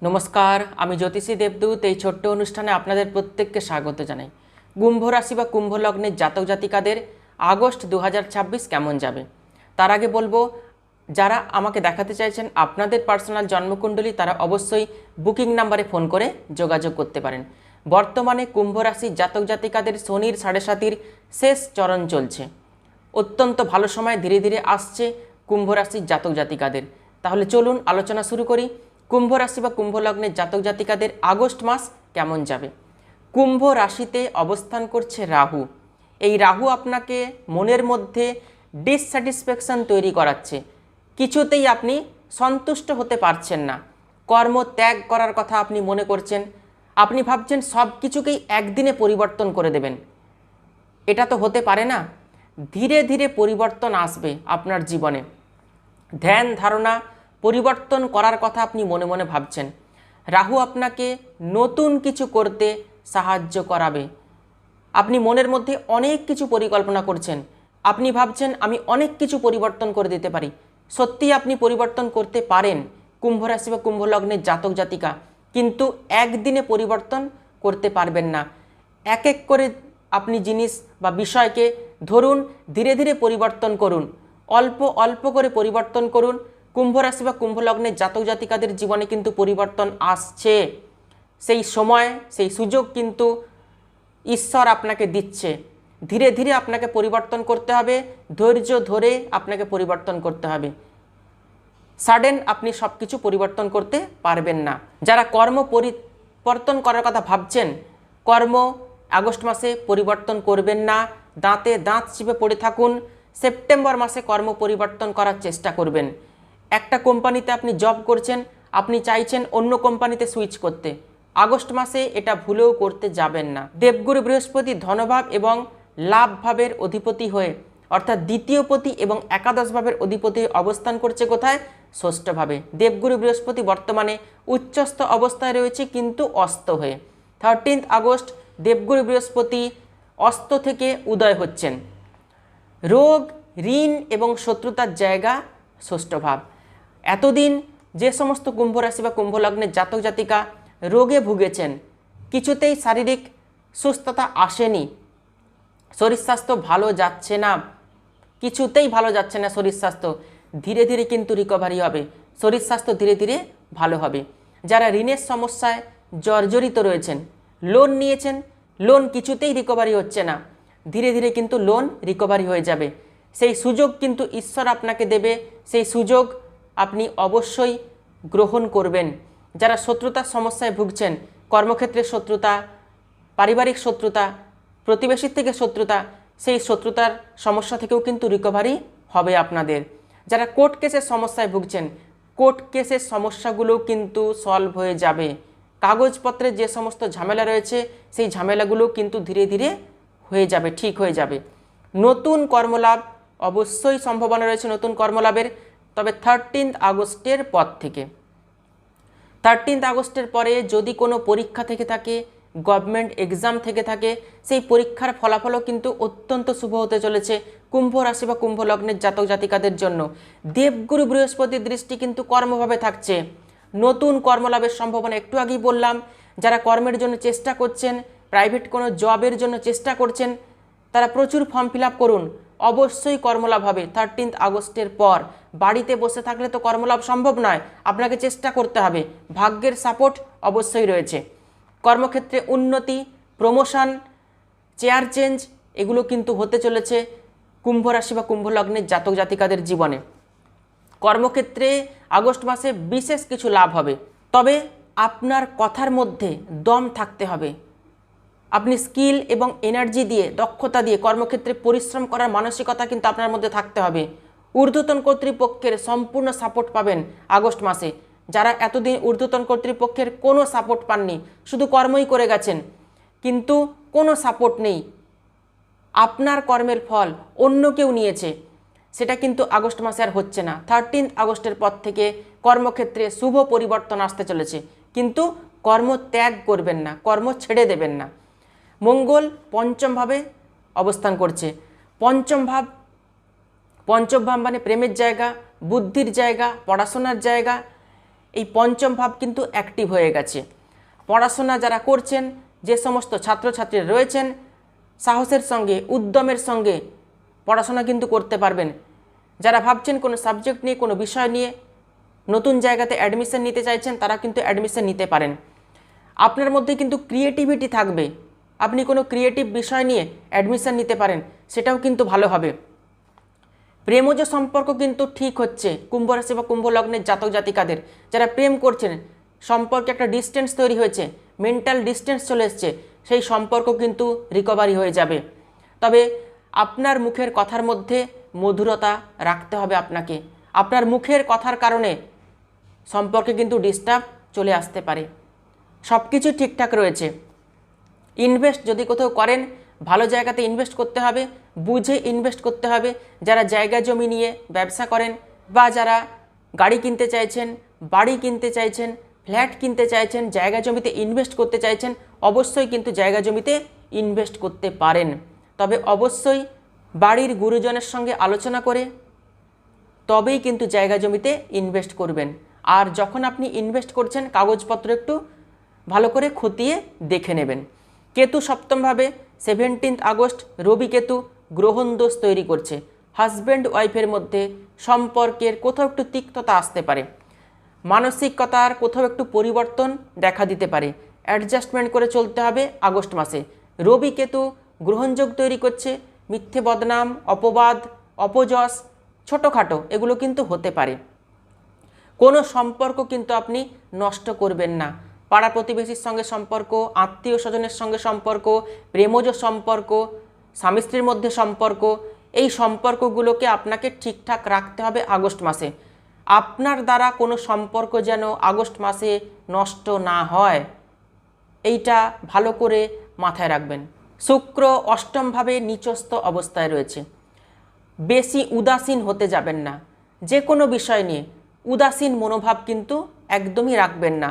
নমস্কার, আমি জ্যোতিষী দেবদূত। এই ছোট্ট অনুষ্ঠানে আপনাদের প্রত্যেককে স্বাগত জানাই। কুম্ভ রাশি বা কুম্ভ লগ্নের জাতক জাতিকাদের আগস্ট 2026 কেমন যাবে তার আগে বলবো, যারা আমাকে দেখাতে চাইছেন আপনাদের পার্সোনাল জন্মকুণ্ডলী, তারা অবশ্যই বুকিং নাম্বারে ফোন করে যোগাযোগ করতে পারেন। বর্তমানে কুম্ভ রাশির জাতক জাতিকাদের শনির 7.5 শেষ চরণ চলছে। অত্যন্ত ভালো সময় ধীরে ধীরে আসছে কুম্ভ রাশির জাতক জাতিকাদের। তাহলে চলুন আলোচনা শুরু করি। কুম্ভ রাশি বা কুম্ভ লগ্নের জাতক জাতিকাদের আগস্ট মাস কেমন যাবে। কুম্ভ রাশিতে অবস্থান করছে রাহু। এই রাহু আপনাকে মনের মধ্যে ডিসস্যাটিসফ্যাকশন তৈরি করাচ্ছে। কিছুতেই আপনি সন্তুষ্ট হতে পারছেন না। কর্ম ত্যাগ করার কথা আপনি মনে করছেন। আপনি ভাবছেন সব কিছুকেই একদিনে পরিবর্তন করে দেবেন। এটা তো হতে পারে না। ধীরে ধীরে পরিবর্তন আসবে আপনার জীবনে। ধ্যান ধারণা পরিবর্তন করার কথা আপনি মনে মনে ভাবছেন। রাহু আপনাকে নতুন কিছু করতে সাহায্য করাবে। আপনি মনের মধ্যে অনেক কিছু পরিকল্পনা করছেন। আপনি ভাবছেন আমি অনেক কিছু পরিবর্তন করে দিতে পারি। সত্যি আপনি পরিবর্তন করতে পারেন কুম্ভ রাশি বা কুম্ভ লগ্নের জাতক জাতিকা, কিন্তু একদিনে পরিবর্তন করতে পারবেন না। এক এক করে আপনি জিনিস বা বিষয়কে ধরুন, ধীরে ধীরে পরিবর্তন করুন, অল্প অল্প করে পরিবর্তন করুন। কুম্ভ রাশি বা কুম্ভ লগ্নের জাতক জাতিকাদের জীবনে কিন্তু পরিবর্তন আসছে। সেই সময় সেই সুযোগ কিন্তু ঈশ্বর আপনাকে দিচ্ছে। ধীরে ধীরে আপনাকে পরিবর্তন করতে হবে, ধৈর্য ধরে আপনাকে পরিবর্তন করতে হবে। সাডেন আপনি সব কিছু পরিবর্তন করতে পারবেন না। যারা কর্ম পরিবর্তন করার কথা ভাবছেন, কর্ম আগস্ট মাসে পরিবর্তন করবেন না। দাঁতে দাঁত চিপে পড়ে থাকুন। সেপ্টেম্বর মাসে কর্ম পরিবর্তন করার চেষ্টা করবেন। একটা কোম্পানিতে আপনি জব করছেন, আপনি চাইছেন অন্য কোম্পানিতে সুইচ করতে, আগস্ট মাসে এটা ভুলেও করতে যাবেন না। দেবগুরু বৃহস্পতি ধনভাব এবং লাভ ভাবের অধিপতি হয়ে, অর্থাৎ দ্বিতীয় পতি এবং একাদশ ভাবের অধিপতি অবস্থান করছে কোথায়? ষষ্ঠভাবে। দেবগুরু বৃহস্পতি বর্তমানে উচ্চস্থ অবস্থায় রয়েছে, কিন্তু অস্ত হয়ে। 13 আগস্ট দেবগুরু বৃহস্পতি অস্ত থেকে উদয় হচ্ছেন। রোগ, ঋণ এবং শত্রুতার জায়গা ষষ্ঠভাব। এতদিন যে সমস্ত কুম্ভ রাশি বা কুম্ভ লগ্নের জাতক জাতিকা রোগে ভুগেছেন, কিছুতেই শারীরিক সুস্থতা আসেনি, শরীর স্বাস্থ্য ভালো যাচ্ছে না, কিছুতেই ভালো যাচ্ছে না শরীর স্বাস্থ্য, ধীরে ধীরে কিন্তু রিকভারি হবে। শরীর স্বাস্থ্য ধীরে ধীরে ভালো হবে। যারা ঋণের সমস্যায় জর্জরিত রয়েছেন, লোন নিয়েছেন, লোন কিছুতেই রিকভারি হচ্ছে না, ধীরে ধীরে কিন্তু লোন রিকভারি হয়ে যাবে। সেই সুযোগ কিন্তু ঈশ্বর আপনাকে দেবে, সেই সুযোগ আপনি অবশ্যই গ্রহণ করবেন। যারা শত্রুতার সমস্যায় ভুগছেন, কর্মক্ষেত্রে শত্রুতা, পারিবারিক শত্রুতা, প্রতিবেশীর থেকে শত্রুতা, সেই শত্রুতার সমস্যা থেকেও কিন্তু রিকভারি হবে আপনাদের। যারা কোর্ট কেসের সমস্যায় ভুগছেন, কোর্ট কেসের সমস্যাগুলো কিন্তু সলভ হয়ে যাবে। কাগজপত্রের যে সমস্ত ঝামেলা রয়েছে, সেই ঝামেলাগুলো কিন্তু ধীরে ধীরে হয়ে যাবে, ঠিক হয়ে যাবে। নতুন কর্মলাভ অবশ্যই সম্ভাবনা রয়েছে, নতুন কর্মলাভের, তবে 13 আগস্টের পর থেকে। 13 আগস্টের পরে যদি কোনো পরীক্ষা থেকে থাকে, গভর্নমেন্ট এক্সাম থেকে থাকে, সেই পরীক্ষার ফলাফলও কিন্তু অত্যন্ত শুভ হতে চলেছে কুম্ভ রাশি বা কুম্ভ লগ্নের জাতক জাতিকাদের জন্য। দেবগুরু বৃহস্পতির দৃষ্টি কিন্তু কর্মভাবে থাকছে। নতুন কর্মলাভের সম্ভাবনা একটু আগেই বললাম। যারা কর্মের জন্য চেষ্টা করছেন, প্রাইভেট কোনো জবের জন্য চেষ্টা করছেন, তারা প্রচুর ফর্ম ফিল আপ করুন, অবশ্যই কর্মলাভ হবে 13 আগস্টের পর। বাড়িতে বসে থাকলে তো কর্মলাভ সম্ভব নয়, আপনাকে চেষ্টা করতে হবে। ভাগ্যের সাপোর্ট অবশ্যই রয়েছে। কর্মক্ষেত্রে উন্নতি, প্রমোশন, চেয়ার চেঞ্জ এগুলো কিন্তু হতে চলেছে কুম্ভ রাশি বা কুম্ভ লগ্নের জাতক জাতিকাদের জীবনে। কর্মক্ষেত্রে আগস্ট মাসে বিশেষ কিছু লাভ হবে, তবে আপনার কথার মধ্যে দম থাকতে হবে। আপনি স্কিল এবং এনার্জি দিয়ে, দক্ষতা দিয়ে কর্মক্ষেত্রে পরিশ্রম করার মানসিকতা কিন্তু আপনার মধ্যে থাকতে হবে। ঊর্ধ্বতন কর্তৃপক্ষের সম্পূর্ণ সাপোর্ট পাবেন আগস্ট মাসে। যারা এতদিন ঊর্ধ্বতন কর্তৃপক্ষের কোনো সাপোর্ট পাননি, শুধু কর্মই করে গেছেন, কিন্তু কোনো সাপোর্ট নেই, আপনার কর্মের ফল অন্য কেউ নিয়েছে, সেটা কিন্তু আগস্ট মাসে আর হচ্ছে না। 13 আগস্টের পর থেকে কর্মক্ষেত্রে শুভ পরিবর্তন আসতে চলেছে, কিন্তু কর্ম ত্যাগ করবেন না, কর্ম ছেড়ে দেবেন না। মঙ্গল পঞ্চমভাবে অবস্থান করছে। পঞ্চম ভাব মানে প্রেমের জায়গা, বুদ্ধির জায়গা, পড়াশোনার জায়গা। এই পঞ্চম ভাব কিন্তু অ্যাক্টিভ হয়ে গেছে। পড়াশোনা যারা করছেন, যে সমস্ত ছাত্রছাত্রীরা রয়েছেন, সাহসের সঙ্গে উদ্যমের সঙ্গে পড়াশোনা কিন্তু করতে পারবেন। যারা ভাবছেন কোনো সাবজেক্ট নিয়ে, কোনো বিষয় নিয়ে নতুন জায়গাতে অ্যাডমিশন নিতে চাইছেন, তারা কিন্তু অ্যাডমিশন নিতে পারেন। আপনার মধ্যে কিন্তু ক্রিয়েটিভিটি থাকবে, আপনি কোনো ক্রিয়েটিভ বিষয় নিয়ে অ্যাডমিশন নিতে পারেন, সেটাও কিন্তু ভালো হবে। প্রেমজ সম্পর্ক কিন্তু ঠিক হচ্ছে কুম্ভ রাশি বা কুম্ভ লগ্নের জাতক জাতিকাদের। যারা প্রেম করছেন, সম্পর্কে একটা ডিস্টেন্স তৈরি হয়েছে, মেন্টাল ডিস্টেন্স চলে এসছে, সেই সম্পর্ক কিন্তু রিকভারি হয়ে যাবে। তবে আপনার মুখের কথার মধ্যে মধুরতা রাখতে হবে আপনাকে। আপনার মুখের কথার কারণে সম্পর্কে কিন্তু ডিস্টার্ব চলে আসতে পারে। সব কিছু ঠিকঠাক রয়েছে। ইনভেস্ট যদি কোথাও করেন, ভালো জায়গাতে ইনভেস্ট করতে হবে, বুঝে ইনভেস্ট করতে হবে। যারা জায়গা জমি নিয়ে ব্যবসা করেন বা যারা গাড়ি কিনতে চাইছেন, বাড়ি কিনতে চাইছেন, ফ্ল্যাট কিনতে চাইছেন, জায়গা জমিতে ইনভেস্ট করতে চাইছেন, অবশ্যই কিন্তু জায়গা জমিতে ইনভেস্ট করতে পারেন। তবে অবশ্যই বাড়ির গুরুজনের সঙ্গে আলোচনা করে তবেই কিন্তু জায়গা জমিতে ইনভেস্ট করবেন। আর যখন আপনি ইনভেস্ট করছেন, কাগজপত্র একটু ভালো করে খতিয়ে দেখে নেবেন। কেতু সপ্তমভাবে 17 আগস্ট রবি কেতু গ্রহণ দোষ তৈরি করছে। হাজব্যান্ড ওয়াইফের মধ্যে সম্পর্কের কোথাও একটু তিক্ততা আসতে পারে, মানসিকতার কোথাও একটু পরিবর্তন দেখা দিতে পারে। অ্যাডজাস্টমেন্ট করে চলতে হবে আগস্ট মাসে। রবি কেতু গ্রহণযোগ তৈরি করছে, মিথ্যে বদনাম, অপবাদ, অপযশ, ছোটোখাটো এগুলো কিন্তু হতে পারে। কোনো সম্পর্ক কিন্তু আপনি নষ্ট করবেন না। পাড়া প্রতিবেশীর সঙ্গে সম্পর্ক, আত্মীয় স্বজনের সঙ্গে সম্পর্ক, প্রেমজ সম্পর্ক, স্বামী স্ত্রীর মধ্যে সম্পর্ক, এই সম্পর্কগুলোকে আপনাকে ঠিকঠাক রাখতে হবে আগস্ট মাসে। আপনার দ্বারা কোনো সম্পর্ক যেন আগস্ট মাসে নষ্ট না হয়, এইটা ভালো করে মাথায় রাখবেন। শুক্র অষ্টমভাবে নিচস্থ অবস্থায় রয়েছে। বেশি উদাসীন হতে যাবেন না। যে কোনো বিষয় নিয়ে উদাসীন মনোভাব কিন্তু একদমই রাখবেন না।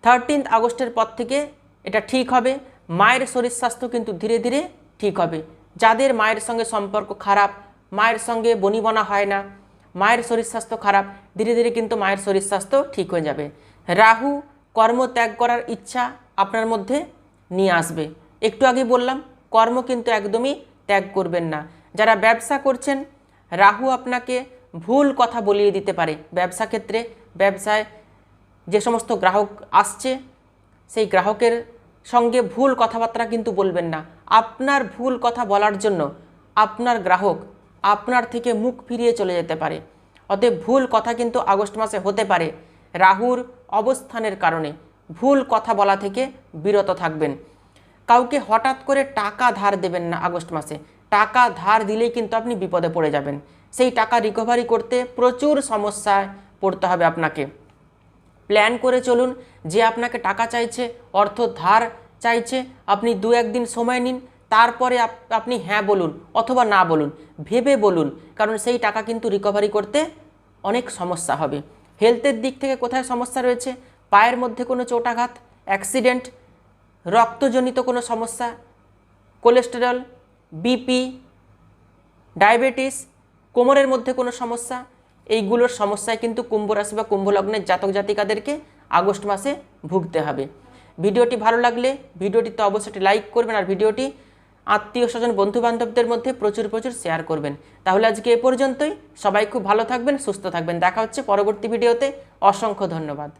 13 আগস্টের পর থেকে এটা ঠিক হবে। মায়ের শরীর স্বাস্থ্য কিন্তু ধীরে ধীরে ঠিক হবে। যাদের মায়ের সঙ্গে সম্পর্ক খারাপ, মায়ের সঙ্গে বনিবনা হয় না, মায়ের শরীর স্বাস্থ্য খারাপ, ধীরে ধীরে কিন্তু মায়ের শরীর স্বাস্থ্য ঠিক হয়ে যাবে। রাহু কর্ম ত্যাগ করার ইচ্ছা আপনার মধ্যে নিয়ে আসবে। একটু আগে বললাম, কর্ম কিন্তু একদমই ত্যাগ করবেন না। যারা ব্যবসা করছেন, রাহু আপনাকে ভুল কথা বলিয়ে দিতে পারে। ব্যবসা ক্ষেত্রে, ব্যবসায় যে সমস্ত গ্রাহক আসছে, সেই গ্রাহকের সঙ্গে ভুল কথাবার্তা কিন্তু বলবেন না। আপনার ভুল কথা বলার জন্য আপনার গ্রাহক আপনার থেকে মুখ ফিরিয়ে চলে যেতে পারে। অতএব ভুল কথা কিন্তু আগস্ট মাসে হতে পারে। রাহুর অবস্থানের কারণে ভুল কথা বলা থেকে বিরত থাকবেন। কাউকে হঠাৎ করে টাকা ধার দেবেন না আগস্ট মাসে। টাকা ধার দিলেই কিন্তু আপনি বিপদে পড়ে যাবেন। সেই টাকা রিকভারি করতে প্রচুর সমস্যায় পড়তে হবে আপনাকে। প্ল্যান করে চলুন। যে আপনাকে টাকা চাইছে, অর্থ ধার চাইছে, আপনি 2-1 দিন সময় নিন, তারপরে আপনি হ্যাঁ বলুন অথবা না বলুন, ভেবে বলুন, কারণ সেই টাকা কিন্তু রিকভারি করতে অনেক সমস্যা হবে। হেলথের দিক থেকে কোথায় সমস্যা রয়েছে? পায়ের মধ্যে কোনো চোটাঘাত, অ্যাক্সিডেন্ট, রক্তজনিত কোনো সমস্যা, কোলেস্টেরল, বিপি, ডায়াবেটিস, কোমরের মধ্যে কোনো সমস্যা, এইগুলোর সমস্যায় কিন্তু কুম্ভ রাশি বা কুম্ভ লগ্নের জাতক জাতিকাদেরকে আগস্ট মাসে ভুগতে হবে। ভিডিওটি ভালো লাগলে ভিডিওটিতে অবশ্যই লাইক করবেন, আর ভিডিওটি আত্মীয় স্বজন বন্ধু বান্ধবদের মধ্যে প্রচুর শেয়ার করবেন। তাহলে আজকে এ পর্যন্তই। সবাই খুব ভালো থাকবেন, সুস্থ থাকবেন। দেখা হচ্ছে পরবর্তী ভিডিওতে। অসংখ্য ধন্যবাদ।